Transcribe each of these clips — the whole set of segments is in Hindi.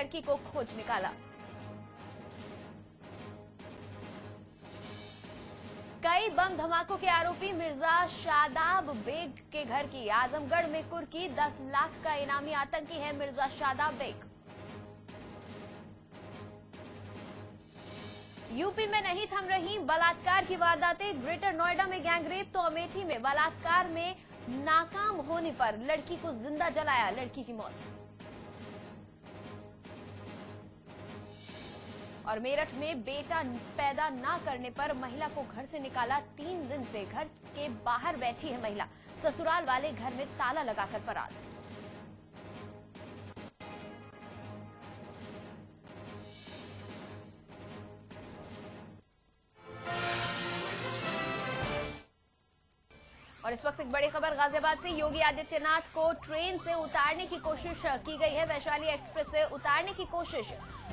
लड़की को खोज निकाला। कई बम धमाकों के आरोपी मिर्जा शादाब बेग के घर की आजमगढ़ में कुर्की। 10 लाख का इनामी आतंकी है मिर्जा शादाब बेग। यूपी में नहीं थम रही बलात्कार की वारदातें। ग्रेटर नोएडा में गैंगरेप तो अमेठी में बलात्कार में नाकाम होने पर लड़की को जिंदा जलाया, लड़की की मौत। और मेरठ में बेटा पैदा न करने पर महिला को घर से निकाला। 3 दिन से घर के बाहर बैठी है महिला, ससुराल वाले घर में ताला लगाकर फरार। और इस वक्त एक बड़ी खबर गाजियाबाद से। योगी आदित्यनाथ को ट्रेन से उतारने की कोशिश की गई है। वैशाली एक्सप्रेस से उतारने की कोशिश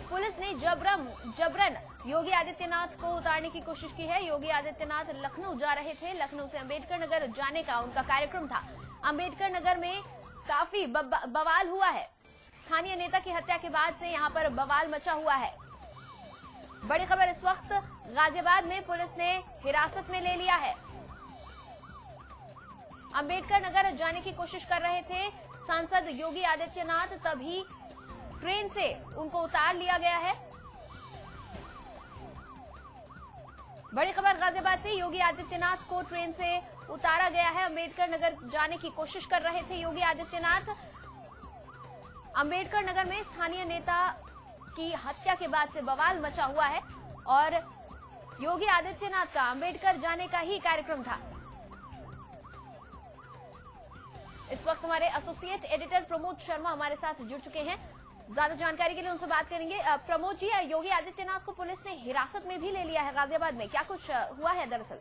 पुलिस ने जबरन योगी आदित्यनाथ को उतारने की कोशिश की है। योगी आदित्यनाथ लखनऊ जा रहे थे। लखनऊ से अंबेडकर नगर जाने का उनका कार्यक्रम था। अंबेडकर नगर में काफी बवाल हुआ है। स्थानीय नेता की हत्या के बाद से यहां पर बवाल मचा हुआ है। बड़ी खबर इस वक्त गाजियाबाद में पुलिस ने हिरासत में ले लिया है। अंबेडकर नगर जाने की कोशिश कर रहे थे सांसद योगी आदित्यनाथ, तभी ट्रेन से उनको उतार लिया गया है। बड़ी खबर गाजियाबाद से। योगी आदित्यनाथ को ट्रेन से उतारा गया है। अंबेडकर नगर जाने की कोशिश कर रहे थे योगी आदित्यनाथ। अंबेडकर नगर में स्थानीय नेता की हत्या के बाद से बवाल मचा हुआ है और योगी आदित्यनाथ का अंबेडकर जाने का ही कार्यक्रम था। इस वक्त हमारे एसोसिएट एडिटर प्रमोद शर्मा हमारे साथ जुड़ चुके हैं। ज्यादा जानकारी के लिए उनसे बात करेंगे। प्रमोद जी, योगी आदित्यनाथ को पुलिस ने हिरासत में भी ले लिया है गाजियाबाद में, क्या कुछ हुआ है दरअसल?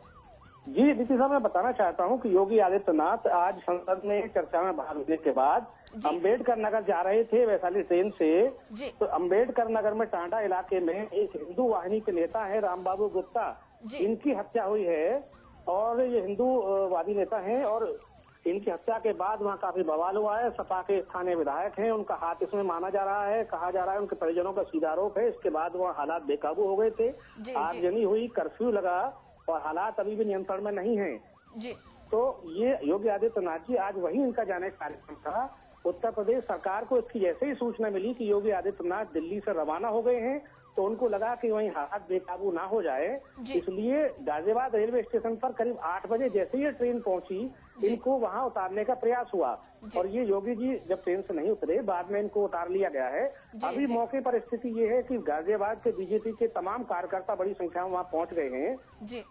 जी नीति साहब, मैं बताना चाहता हूं कि योगी आदित्यनाथ आज संसद में चर्चा में भाग लेने के बाद अंबेडकर नगर जा रहे थे वैशाली ट्रेन से। तो अंबेडकर नगर में टांडा इलाके में एक हिंदू वाहिनी के नेता है रामबाबू गुप्ता, इनकी हत्या हुई है और ये हिंदूवादी नेता है। और इनकी हत्या के बाद वहाँ काफी बवाल हुआ है। सपा के स्थानीय विधायक हैं, उनका हाथ इसमें माना जा रहा है, कहा जा रहा है। उनके परिजनों का सीधा आरोप है। इसके बाद वहाँ हालात बेकाबू हो गए थे, आगजनी हुई, कर्फ्यू लगा और हालात अभी भी नियंत्रण में नहीं है। तो ये योगी आदित्यनाथ जी आज वही इनका जाने का कार्यक्रम था। उत्तर प्रदेश सरकार को इसकी जैसे ही सूचना मिली कि योगी आदित्यनाथ दिल्ली से रवाना हो गए हैं, तो उनको लगा कि वहीं हालात बेकाबू ना हो जाए, इसलिए गाजियाबाद रेलवे स्टेशन पर करीब 8 बजे जैसे ही ट्रेन पहुंची, इनको वहां उतारने का प्रयास हुआ। और ये योगी जी जब ट्रेन से नहीं उतरे, बाद में इनको उतार लिया गया है। अभी मौके पर स्थिति ये है कि गाजियाबाद के बीजेपी के तमाम कार्यकर्ता बड़ी संख्या में वहाँ पहुंच गए हैं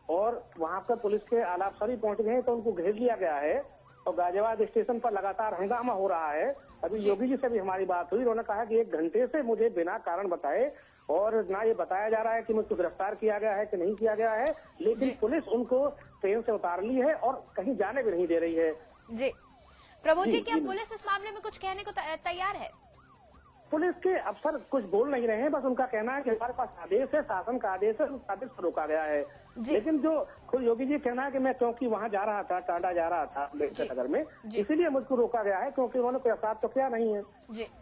और वहाँ पर पुलिस के आला अफसर पहुंच गए हैं, तो उनको घेर लिया गया है और गाजियाबाद स्टेशन पर लगातार हंगामा हो रहा है। अभी योगी जी से भी हमारी बात हुई, उन्होंने कहा कि 1 घंटे से मुझे बिना कारण बताए और ना ये बताया जा रहा है कि मुझको गिरफ्तार किया गया है कि नहीं किया गया है, लेकिन पुलिस उनको ट्रेन से उतार ली है और कहीं जाने भी नहीं दे रही है। जी प्रभु जी, क्या पुलिस इस मामले में कुछ कहने को तैयार है? पुलिस के अफसर कुछ बोल नहीं रहे हैं, बस उनका कहना है कि हमारे पास आदेश है, शासन का आदेश है, उस आदेश पर रोका गया है। लेकिन जो खुद योगी जी कहना है कि मैं क्योंकि वहाँ जा रहा था, टांडा जा रहा था अम्बेडकर नगर में, इसीलिए मुझको रोका गया है, क्योंकि उन्होंने कोई अपराध तो किया नहीं है।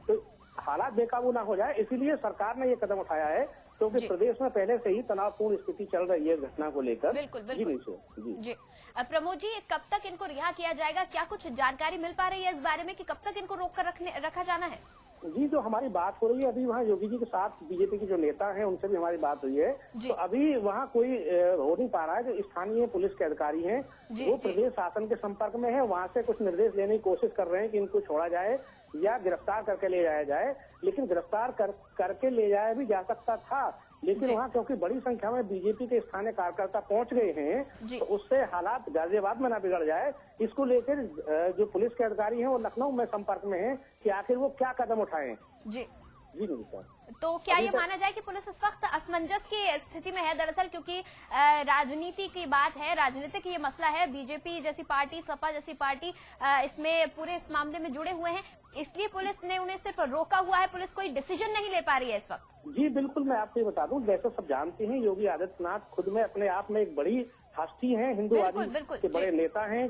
तो हालात बेकाबू ना हो जाए, इसीलिए सरकार ने ये कदम उठाया है, क्योंकि प्रदेश में पहले से ही तनावपूर्ण स्थिति चल रही है घटना को लेकर। बिल्कुल जी। प्रमोद जी, कब तक इनको रिहा किया जाएगा? क्या कुछ जानकारी मिल पा रही है इस बारे में कि कब तक इनको रोक कर रखा जाना है? जी, जो हमारी बात हो रही है अभी वहाँ योगी जी के साथ बीजेपी के जो नेता हैं उनसे भी हमारी बात हुई है, तो अभी वहाँ कोई हो नहीं पा रहा है। जो स्थानीय पुलिस के अधिकारी हैं वो प्रदेश शासन के संपर्क में है, वहाँ से कुछ निर्देश लेने की कोशिश कर रहे हैं कि इनको छोड़ा जाए या गिरफ्तार करके ले जाया जाए। लेकिन गिरफ्तार करके ले जाया भी जा सकता था, लेकिन वहाँ क्योंकि बड़ी संख्या में बीजेपी के स्थानीय कार्यकर्ता पहुंच गए हैं, तो उससे हालात गाजियाबाद में ना बिगड़ जाए, इसको लेकर जो पुलिस के अधिकारी हैं वो लखनऊ में संपर्क में हैं कि आखिर वो क्या कदम उठाएं। जी नहीं सर। तो क्या ये माना जाए कि पुलिस इस वक्त असमंजस की स्थिति में है दरअसल, क्योंकि राजनीति की बात है, राजनीतिक ये मसला है, बीजेपी जैसी पार्टी, सपा जैसी पार्टी इसमें पूरे इस मामले में जुड़े हुए हैं, इसलिए पुलिस ने उन्हें सिर्फ रोका हुआ है, पुलिस कोई डिसीजन नहीं ले पा रही है इस वक्त? जी बिल्कुल, मैं आपको बता दूं, जैसे सब जानते हैं योगी आदित्यनाथ खुद में अपने आप में एक बड़ी हस्ती हैं, हिंदुवादी के बड़े नेता हैं,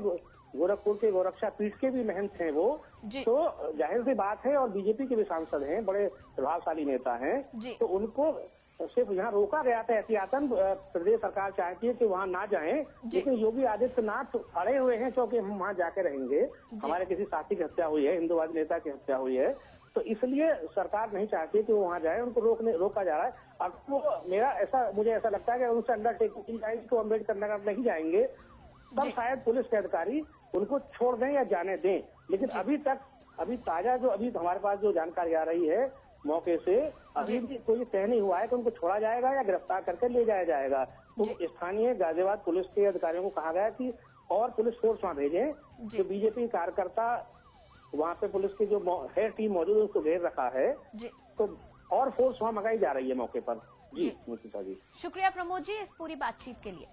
गोरखपुर के गोरक्षा पीठ के भी महंत हैं वो, तो जाहिर सी बात है, और बीजेपी के भी सांसद हैं, बड़े प्रभावशाली नेता हैं, तो उनको सिर्फ यहाँ रोका गया था एहतियातन। प्रदेश सरकार चाहती है कि वहाँ ना जाएं, लेकिन योगी आदित्यनाथ अड़े हुए हैं क्योंकि हम वहाँ जाके रहेंगे, हमारे किसी साथी की हत्या हुई है, हिंदुवादी नेता की हत्या हुई है, तो इसलिए सरकार नहीं चाहती है कि वो वहाँ जाए, उनको रोका जा रहा है। अब तो मुझे ऐसा लगता है कि उनसे अंडरटेकिंग की जाएगी तो अम्बेडकर नगर नहीं जाएंगे, तब शायद पुलिस के अधिकारी उनको छोड़ दें या जाने दें। लेकिन अभी ताजा जो अभी हमारे पास जो जानकारी आ रही है मौके से, अभी भी कोई तय नहीं हुआ है कि उनको छोड़ा जाएगा या गिरफ्तार करके ले जाया जाएगा। तो स्थानीय गाजियाबाद पुलिस के अधिकारियों को कहा गया कि और पुलिस फोर्स वहाँ भेजें, जो बीजेपी कार्यकर्ता वहाँ पे पुलिस की जो है टीम मौजूद है उसको घेर रखा है, तो और फोर्स वहाँ मंगाई जा रही है मौके पर। जी मुर्तजा जी, शुक्रिया प्रमोद जी इस पूरी बातचीत के लिए।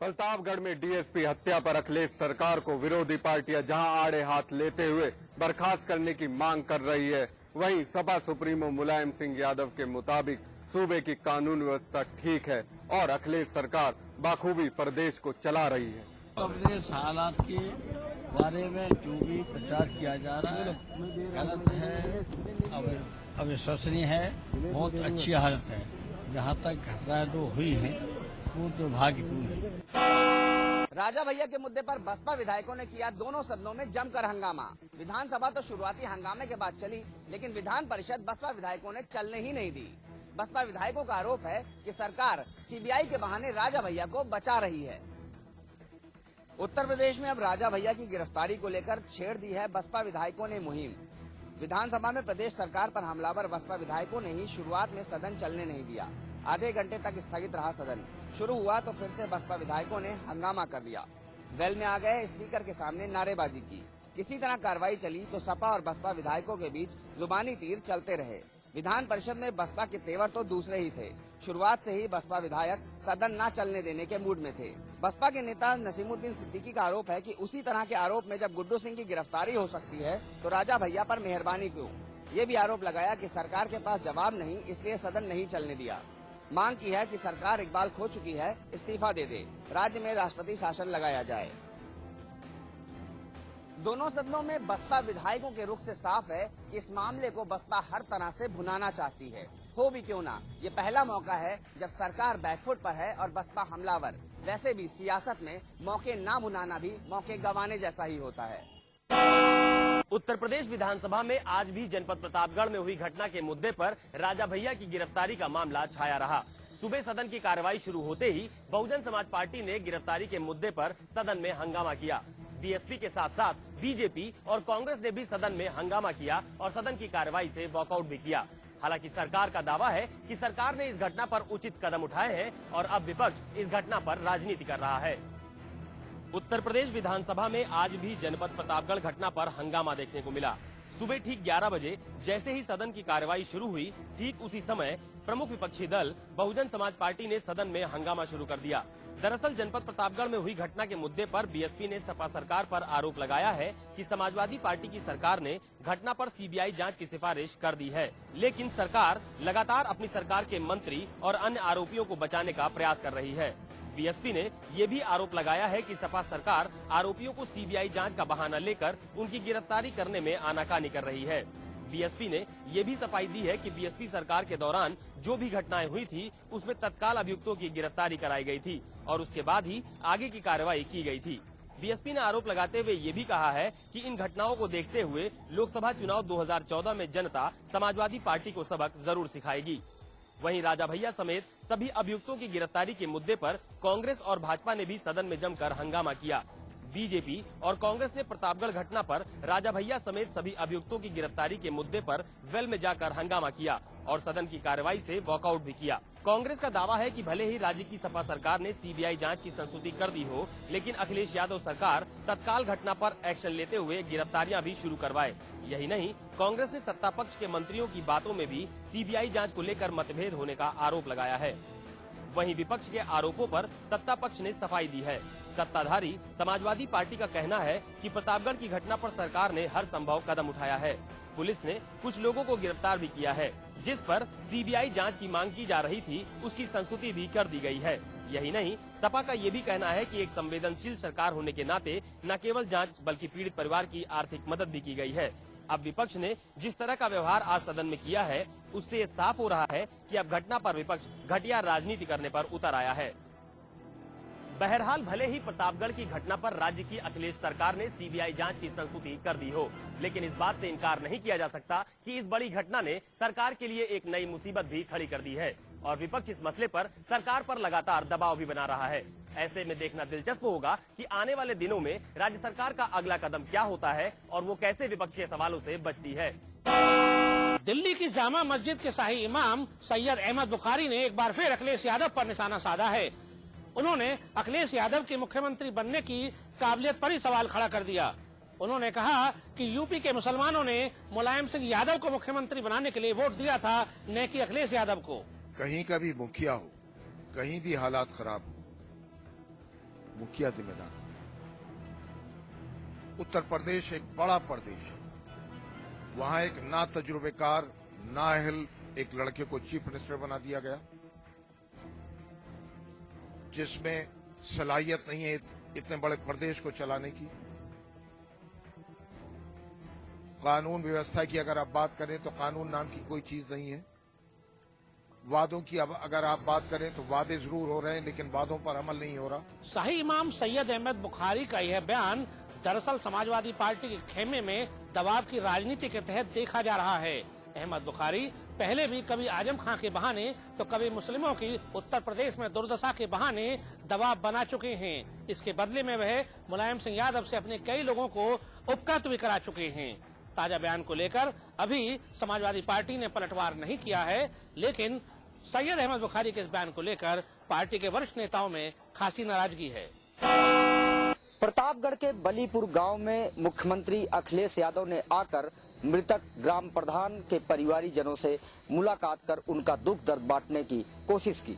प्रतापगढ़ में डीएसपी हत्या पर अखिलेश सरकार को विरोधी पार्टियां जहां आड़े हाथ लेते हुए बर्खास्त करने की मांग कर रही है, वहीं सपा सुप्रीमो मुलायम सिंह यादव के मुताबिक सूबे की कानून व्यवस्था ठीक है और अखिलेश सरकार बाखूबी प्रदेश को चला रही है। प्रदेश हालात के बारे में जो भी प्रचार किया जा रहा है गलत है, अविश्वसनीय है, बहुत अच्छी हालत है। जहाँ तक घटनाएं जो हुई हैं वो दुर्भाग्यपूर्ण है। राजा भैया के मुद्दे पर बसपा विधायकों ने किया दोनों सदनों में जमकर हंगामा। विधानसभा तो शुरुआती हंगामे के बाद चली, लेकिन विधान परिषद बसपा विधायकों ने चलने ही नहीं दी। बसपा विधायकों का आरोप है कि सरकार सीबीआई के बहाने राजा भैया को बचा रही है। उत्तर प्रदेश में अब राजा भैया की गिरफ्तारी को लेकर छेड़ दी है बसपा विधायकों ने मुहिम। विधानसभा में प्रदेश सरकार पर हमलावर बसपा विधायकों ने ही शुरुआत में सदन चलने नहीं दिया। आधे घंटे तक स्थगित रहा सदन। शुरू हुआ तो फिर से बसपा विधायकों ने हंगामा कर दिया। वेल में आ गए, स्पीकर के सामने नारेबाजी की। किसी तरह कार्रवाई चली तो सपा और बसपा विधायकों के बीच जुबानी तीर चलते रहे। विधान परिषद में बसपा के तेवर तो दूसरे ही थे। शुरुआत से ही बसपा विधायक सदन न चलने देने के मूड में थे। बसपा के नेता नसीमुद्दीन सिद्दीकी का आरोप है कि उसी तरह के आरोप में जब गुड्डू सिंह की गिरफ्तारी हो सकती है तो राजा भैया पर मेहरबानी क्यों। ये भी आरोप लगाया कि सरकार के पास जवाब नहीं, इसलिए सदन नहीं चलने दिया। मांग की है कि सरकार इकबाल खो चुकी है, इस्तीफा दे दे, राज्य में राष्ट्रपति शासन लगाया जाए। दोनों सदनों में बसपा विधायकों के रुख से साफ है कि इस मामले को बसपा हर तरह से भुनाना चाहती है। हो भी क्यों ना, ये पहला मौका है जब सरकार बैकफुट पर है और बसपा हमलावर। वैसे भी सियासत में मौके ना भुनाना भी मौके गंवाने जैसा ही होता है। उत्तर प्रदेश विधानसभा में आज भी जनपद प्रतापगढ़ में हुई घटना के मुद्दे पर राजा भैया की गिरफ्तारी का मामला छाया रहा। सुबह सदन की कार्रवाई शुरू होते ही बहुजन समाज पार्टी ने गिरफ्तारी के मुद्दे पर सदन में हंगामा किया। बीएसपी के साथ साथ बीजेपी और कांग्रेस ने भी सदन में हंगामा किया और सदन की कार्रवाई से वॉकआउट भी किया। हालांकि सरकार का दावा है कि सरकार ने इस घटना पर उचित कदम उठाए हैं और अब विपक्ष इस घटना पर राजनीति कर रहा है। उत्तर प्रदेश विधानसभा में आज भी जनपद प्रतापगढ़ घटना पर हंगामा देखने को मिला। सुबह ठीक 11 बजे जैसे ही सदन की कार्रवाई शुरू हुई, ठीक उसी समय प्रमुख विपक्षी दल बहुजन समाज पार्टी ने सदन में हंगामा शुरू कर दिया। दरअसल जनपद प्रतापगढ़ में हुई घटना के मुद्दे पर बीएसपी ने सपा सरकार पर आरोप लगाया है कि समाजवादी पार्टी की सरकार ने घटना पर सीबीआई जांच की सिफारिश कर दी है, लेकिन सरकार लगातार अपनी सरकार के मंत्री और अन्य आरोपियों को बचाने का प्रयास कर रही है। बीएसपी ने ये भी आरोप लगाया है कि सपा सरकार आरोपियों को सीबीआई जांच का बहाना लेकर उनकी गिरफ्तारी करने में आनाकानी कर रही है। बीएसपी ने ये भी सफाई दी है कि बीएसपी सरकार के दौरान जो भी घटनाएं हुई थी उसमें तत्काल अभियुक्तों की गिरफ्तारी कराई गई थी और उसके बाद ही आगे की कार्रवाई की गई थी। बीएसपी ने आरोप लगाते हुए ये भी कहा है कि इन घटनाओं को देखते हुए लोकसभा चुनाव 2014 में जनता समाजवादी पार्टी को सबक जरूर सिखाएगी। वहीं राजा भैया समेत सभी अभियुक्तों की गिरफ्तारी के मुद्दे पर कांग्रेस और भाजपा ने भी सदन में जमकर हंगामा किया। बीजेपी और कांग्रेस ने प्रतापगढ़ घटना पर राजा भैया समेत सभी अभियुक्तों की गिरफ्तारी के मुद्दे पर वेल में जाकर हंगामा किया और सदन की कार्रवाई से वॉकआउट भी किया। कांग्रेस का दावा है कि भले ही राज्य की सपा सरकार ने सीबीआई जांच की संस्तुति कर दी हो, लेकिन अखिलेश यादव सरकार तत्काल घटना पर एक्शन लेते हुए गिरफ्तारियां भी शुरू करवाए। यही नहीं, कांग्रेस ने सत्ता पक्ष के मंत्रियों की बातों में भी सीबीआई जांच को लेकर मतभेद होने का आरोप लगाया है। वहीं विपक्ष के आरोपों पर सत्ता पक्ष ने सफाई दी है। सत्ताधारी समाजवादी पार्टी का कहना है कि प्रतापगढ़ की घटना पर सरकार ने हर संभव कदम उठाया है। पुलिस ने कुछ लोगों को गिरफ्तार भी किया है, जिस पर सीबीआई जांच की मांग की जा रही थी, उसकी संस्तुति भी कर दी गई है। यही नहीं, सपा का ये भी कहना है कि एक संवेदनशील सरकार होने के नाते न केवल जांच बल्कि पीड़ित परिवार की आर्थिक मदद भी की गई है। अब विपक्ष ने जिस तरह का व्यवहार आज सदन में किया है, उससे ये साफ हो रहा है कि अब घटना पर विपक्ष घटिया राजनीति करने पर उतर आया है। बहरहाल भले ही प्रतापगढ़ की घटना पर राज्य की अखिलेश सरकार ने सीबीआई जांच की संस्तुति कर दी हो, लेकिन इस बात से इनकार नहीं किया जा सकता कि इस बड़ी घटना ने सरकार के लिए एक नई मुसीबत भी खड़ी कर दी है और विपक्ष इस मसले पर सरकार पर लगातार दबाव भी बना रहा है। ऐसे में देखना दिलचस्प होगा कि आने वाले दिनों में राज्य सरकार का अगला कदम क्या होता है और वो कैसे विपक्ष के सवालों से बचती है। दिल्ली की जामा मस्जिद के शाही इमाम सैयद अहमद बुखारी ने एक बार फिर अखिलेश यादव पर निशाना साधा है। उन्होंने अखिलेश यादव के मुख्यमंत्री बनने की काबिलियत पर ही सवाल खड़ा कर दिया। उन्होंने कहा कि यूपी के मुसलमानों ने मुलायम सिंह यादव को मुख्यमंत्री बनाने के लिए वोट दिया था, न कि अखिलेश यादव को। कहीं का भी मुखिया हो, कहीं भी हालात खराब हो, मुखिया जिम्मेदार। उत्तर प्रदेश एक बड़ा प्रदेश है, वहां एक ना तजुर्बेकार नाअहल एक लड़के को चीफ मिनिस्टर बना दिया गया, जिसमें सलाहियत नहीं है इतने बड़े प्रदेश को चलाने की। कानून व्यवस्था की अगर आप बात करें तो कानून नाम की कोई चीज नहीं है। वादों की अगर आप बात करें तो वादे जरूर हो रहे हैं, लेकिन वादों पर अमल नहीं हो रहा। शाही इमाम सैयद अहमद बुखारी का यह बयान दरअसल समाजवादी पार्टी के खेमे में दबाव की राजनीति के तहत देखा जा रहा है। अहमद बुखारी पहले भी कभी आजम खां के बहाने तो कभी मुस्लिमों की उत्तर प्रदेश में दुर्दशा के बहाने दबाव बना चुके हैं। इसके बदले में वह मुलायम सिंह यादव से अपने कई लोगों को उपकृत भी करा चुके हैं। ताजा बयान को लेकर अभी समाजवादी पार्टी ने पलटवार नहीं किया है, लेकिन सैयद अहमद बुखारी के इस बयान को लेकर पार्टी के वरिष्ठ नेताओं में खासी नाराजगी है। प्रतापगढ़ के बलीपुर गांव में मुख्यमंत्री अखिलेश यादव ने आकर मृतक ग्राम प्रधान के परिवारीजनों से मुलाकात कर उनका दुख दर्द बांटने की कोशिश की।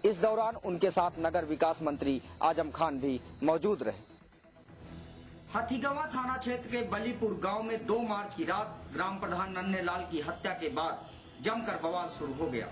इस दौरान उनके साथ नगर विकास मंत्री आजम खान भी मौजूद रहे। हाथीगवा थाना क्षेत्र के बलीपुर गांव में 2 मार्च की रात ग्राम प्रधान नन्हे लाल की हत्या के बाद जमकर बवाल शुरू हो गया।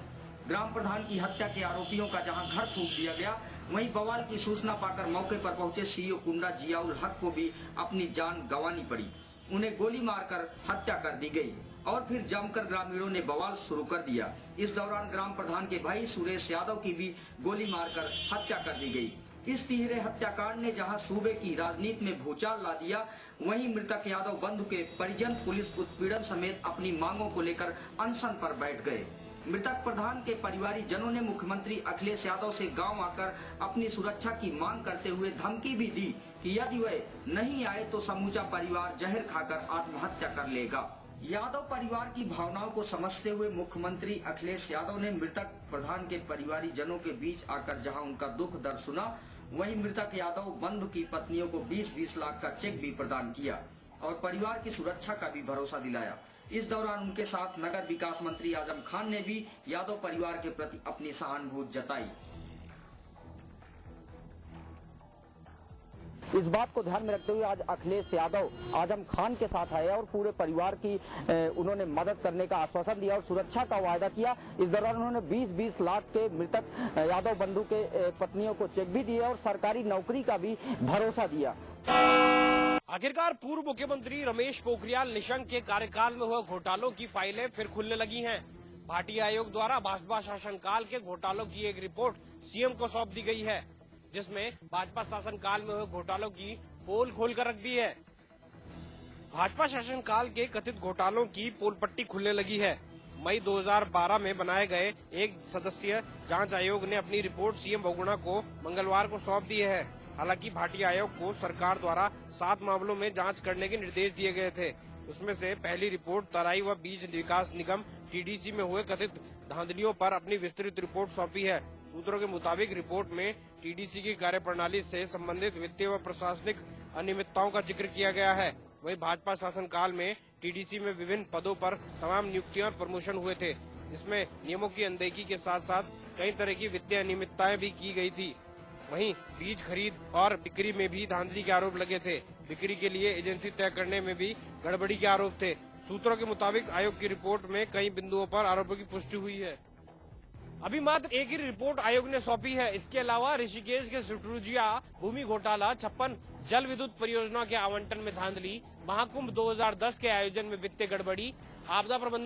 ग्राम प्रधान की हत्या के आरोपियों का जहां घर फूंक दिया गया, वहीं बवाल की सूचना पाकर मौके पर पहुंचे सीईओ कुंडा जियाउल हक को भी अपनी जान गंवानी पड़ी। उन्हें गोली मारकर हत्या कर दी गई और फिर जमकर ग्रामीणों ने बवाल शुरू कर दिया। इस दौरान ग्राम प्रधान के भाई सुरेश यादव की भी गोली मारकर हत्या कर दी गई। इस तिहरे हत्याकांड ने जहां सूबे की राजनीति में भूचाल ला दिया, वहीं मृतक यादव बंधु के परिजन पुलिस उत्पीड़न समेत अपनी मांगों को लेकर अनशन पर बैठ गए। मृतक प्रधान के परिवारी जनों ने मुख्यमंत्री अखिलेश यादव से गांव आकर अपनी सुरक्षा की मांग करते हुए धमकी भी दी कि यदि वह नहीं आए तो समूचा परिवार जहर खाकर आत्महत्या कर लेगा। यादव परिवार की भावनाओं को समझते हुए मुख्यमंत्री अखिलेश यादव ने मृतक प्रधान के परिवारी जनों के बीच आकर जहां उनका दुख दर्द सुना, वहीं मृतक यादव बंधु की पत्नियों को 20-20 लाख का चेक भी प्रदान किया और परिवार की सुरक्षा का भी भरोसा दिलाया। इस दौरान उनके साथ नगर विकास मंत्री आजम खान ने भी यादव परिवार के प्रति अपनी सहानुभूति जताई। इस बात को ध्यान में रखते हुए आज अखिलेश यादव आजम खान के साथ आए और पूरे परिवार की उन्होंने मदद करने का आश्वासन दिया और सुरक्षा का वायदा किया। इस दौरान उन्होंने 20-20 लाख के मृतक यादव बंधु के पत्नियों को चेक भी दिए और सरकारी नौकरी का भी भरोसा दिया। आखिरकार पूर्व मुख्यमंत्री रमेश पोखरियाल निशंक के कार्यकाल में हुए घोटालों की फाइलें फिर खुलने लगी हैं। भाटी आयोग द्वारा भाजपा शासनकाल के घोटालों की एक रिपोर्ट सीएम को सौंप दी गई है, जिसमें भाजपा शासनकाल में हुए घोटालों की पोल खोलकर रख दी है। भाजपा शासनकाल के कथित घोटालों की पोल पट्टी खुलने लगी है। मई 2012 में बनाए गए एक सदस्यीय जांच आयोग ने अपनी रिपोर्ट सीएम बहुगुणा को मंगलवार को सौंप दी है। हालांकि भाटी आयोग को सरकार द्वारा 7 मामलों में जांच करने के निर्देश दिए गए थे। उसमें से पहली रिपोर्ट तराई व बीज विकास निगम टीडीसी में हुए कथित धांधलियों पर अपनी विस्तृत रिपोर्ट सौंपी है। सूत्रों के मुताबिक रिपोर्ट में टीडीसी की कार्यप्रणाली से संबंधित वित्तीय व प्रशासनिक अनियमितताओं का जिक्र किया गया है। वहीं भाजपा शासनकाल में टीडीसी में विभिन्न पदों पर तमाम नियुक्तियां और प्रमोशन हुए थे, जिसमें नियमों की अनदेखी के साथ साथ कई तरह की वित्तीय अनियमितताएं भी की गई थी। वहीं बीज खरीद और बिक्री में भी धांधली के आरोप लगे थे। बिक्री के लिए एजेंसी तय करने में भी गड़बड़ी के आरोप थे। सूत्रों के मुताबिक आयोग की रिपोर्ट में कई बिंदुओं पर आरोपों की पुष्टि हुई है। अभी मात्र एक ही रिपोर्ट आयोग ने सौंपी है। इसके अलावा ऋषिकेश के सुटरुजिया भूमि घोटाला, 56 जल विद्युत परियोजना के आवंटन में धांधली, महाकुंभ 2010 के आयोजन में वित्तीय गड़बड़ी, आपदा प्रबंधन